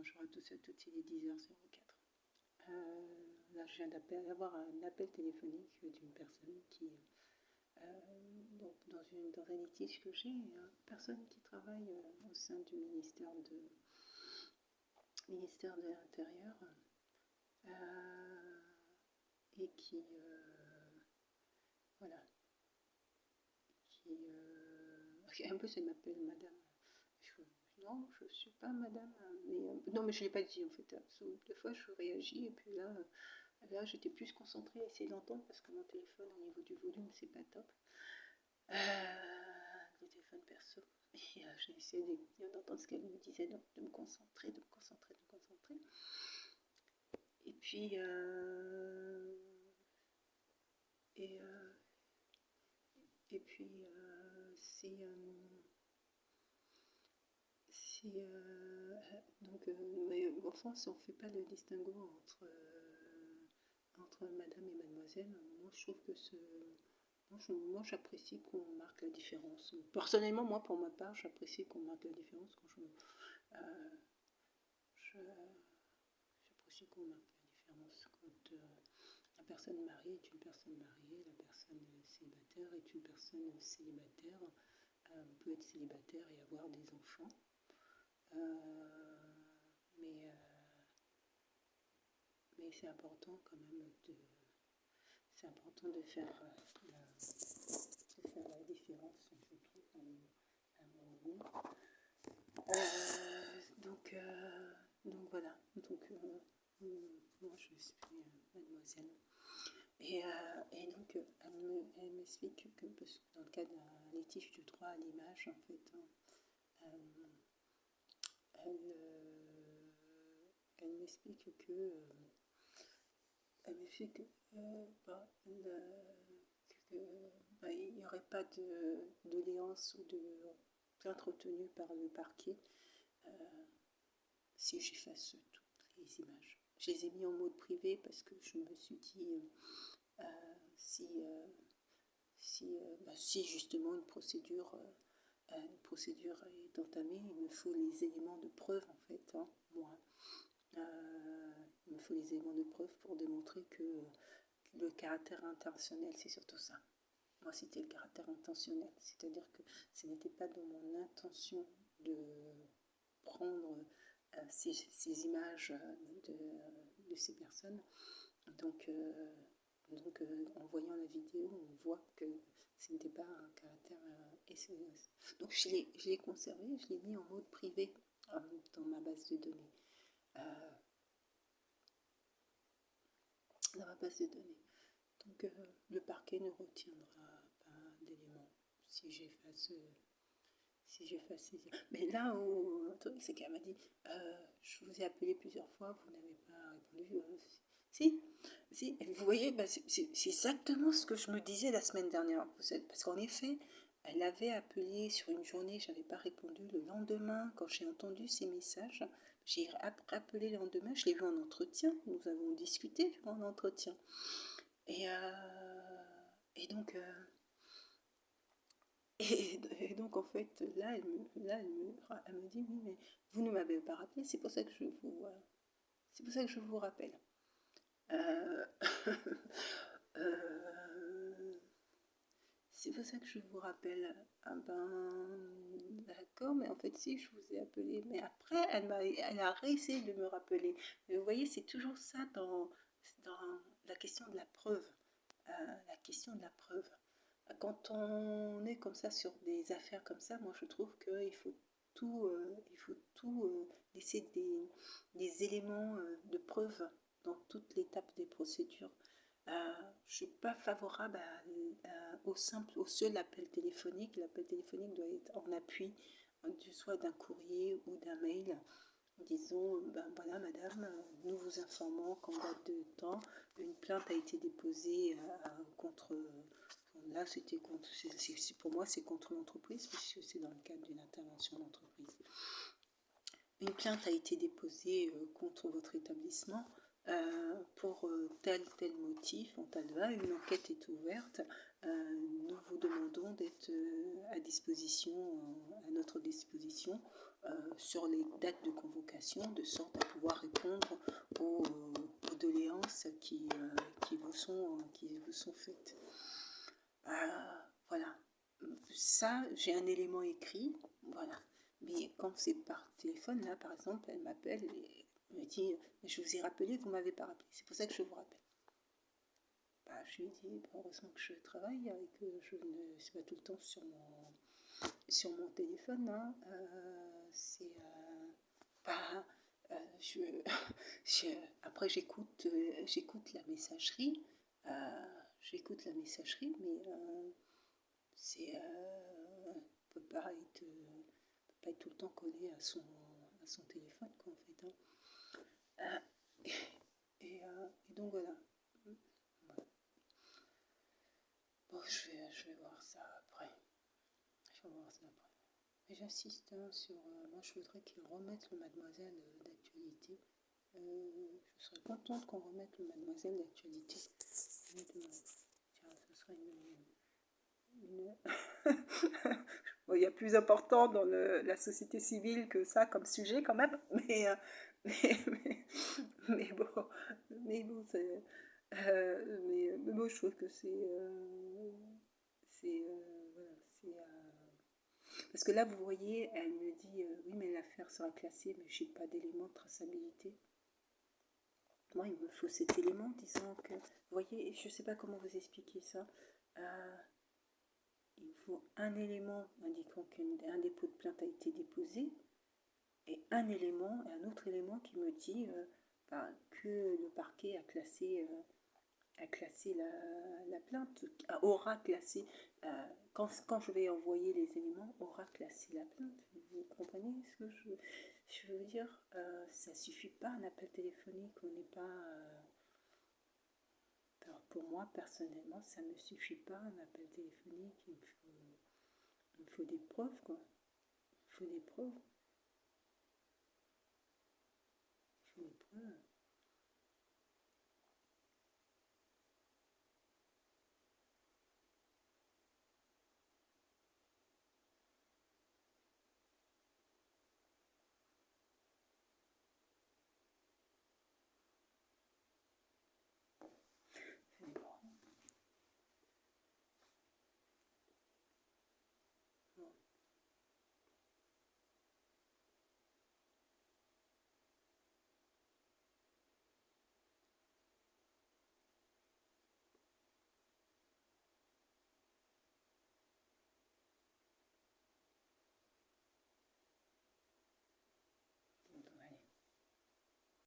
bonjour à tous et à toutes, il est 10h04. Là, je viens d'avoir un appel téléphonique d'une personne qui, donc dans un litige que j'ai, une personne qui travaille au sein du ministère de l'Intérieur et qui, voilà, qui un peu, ça m'appelle madame. Non, je ne suis pas madame, mais non, mais je ne l'ai pas dit en fait. Des fois, je réagis et puis là j'étais plus concentrée à essayer d'entendre parce que mon téléphone, au niveau du volume, c'est pas top. Le téléphone perso. Et j'ai essayé d'entendre ce qu'elle me disait, donc de me concentrer. Et puis, mais en France, on ne fait pas le distinguo entre madame et mademoiselle. Moi, je trouve que moi, j'apprécie qu'on marque la différence. Personnellement, moi, pour ma part, j'apprécie qu'on marque la différence quand j'apprécie qu'on marque la différence quand la personne mariée est une personne mariée, la personne célibataire est une personne célibataire. On peut être célibataire et avoir des enfants. Mais c'est important quand même c'est important de faire la différence, je trouve, à un moment donné. Donc voilà, moi je suis mademoiselle. Et donc elle m'explique que, parce que dans le cas d'un litige de droit à l'image, en fait, elle m'explique que il n'y aurait pas de doléance ou de plainte retenue par le parquet si j'efface toutes les images. Je les ai mis en mode privé parce que je me suis dit si justement une procédure est entamée, il me faut les éléments de preuve en fait, moi. Il me faut les éléments de preuve pour démontrer que le caractère intentionnel, c'est surtout ça. Moi, c'était le caractère intentionnel, c'est-à-dire que ce n'était pas dans mon intention de prendre ces images de ces personnes. Donc en voyant la vidéo, on voit que ce n'était pas un caractère SOS. Donc je l'ai conservé, je l'ai mis en mode privé dans ma base de données. Donc le parquet ne retiendra pas d'éléments si j'efface ces... Mais là où le truc, c'est qu'elle m'a dit je vous ai appelé plusieurs fois, vous n'avez pas répondu. Si, vous voyez, c'est exactement ce que je me disais la semaine dernière. Parce qu'en effet, elle avait appelé sur une journée, je n'avais pas répondu. Le lendemain, quand j'ai entendu ces messages, j'ai rappelé le lendemain, je l'ai vu en entretien, nous avons discuté durant l'entretien. Et donc en fait, là, elle me dit oui, mais vous ne m'avez pas rappelé, c'est pour ça que je vous rappelle. C'est pour ça que je vous rappelle. Ah ben, d'accord, mais en fait, si, je vous ai appelé. Mais après, elle a réessayé de me rappeler. Mais vous voyez, c'est toujours ça dans la question de la preuve. Quand on est comme ça sur des affaires comme ça, moi, je trouve qu'il faut tout laisser des éléments de preuve dans toute l'étape des procédures. Je ne suis pas favorable au seul appel téléphonique. L'appel téléphonique doit être en appui, soit d'un courrier ou d'un mail. Disons, voilà madame, nous vous informons qu'en date de temps, une plainte a été déposée contre... Là, pour moi, c'est contre l'entreprise, puisque c'est dans le cadre d'une intervention d'entreprise. Une plainte a été déposée contre votre établissement pour tel motif, en tas de une enquête est ouverte. Nous nous vous demandons d'être à disposition, à notre disposition sur les dates de convocation, de sorte à pouvoir répondre aux doléances qui vous sont faites. Voilà. Ça, j'ai un élément écrit, voilà. Mais quand c'est par téléphone, là, par exemple, elle m'appelle et me dit, je vous ai rappelé, vous m'avez pas rappelé. C'est pour ça que je vous rappelle. Bah, je lui dis, heureusement que je travaille et que je ne suis pas tout le temps sur mon téléphone. Hein. C'est bah, je, après j'écoute la messagerie. J'écoute la messagerie, mais c'est peut pas être tout le temps collé à son téléphone, quoi, en fait. Hein. Et donc voilà. Bon, je vais voir ça après. Mais j'insiste hein, sur. Moi, je voudrais qu'ils remettent le Mademoiselle d'actualité. Je serais contente qu'on remette le Mademoiselle d'actualité. Tiens, ce serait une... Bon, il y a plus important dans la société civile que ça comme sujet quand même, mais bon, c'est, mais bon, je trouve que voilà, parce que là, vous voyez, elle me dit, oui, mais l'affaire sera classée, mais je n'ai pas d'élément de traçabilité. Moi, il me faut cet élément disant que, vous voyez, je ne sais pas comment vous expliquer ça. Il faut un élément indiquant qu'un dépôt de plainte a été déposé et un autre élément qui me dit que le parquet a classé la plainte, aura classé, quand je vais envoyer les éléments, aura classé la plainte. Vous comprenez ce que je veux dire? Ça ne suffit pas un appel téléphonique, on n'est pas... pour moi, personnellement, ça ne me suffit pas un appel téléphonique, il me faut des preuves, quoi. Il faut des preuves. Il faut des preuves.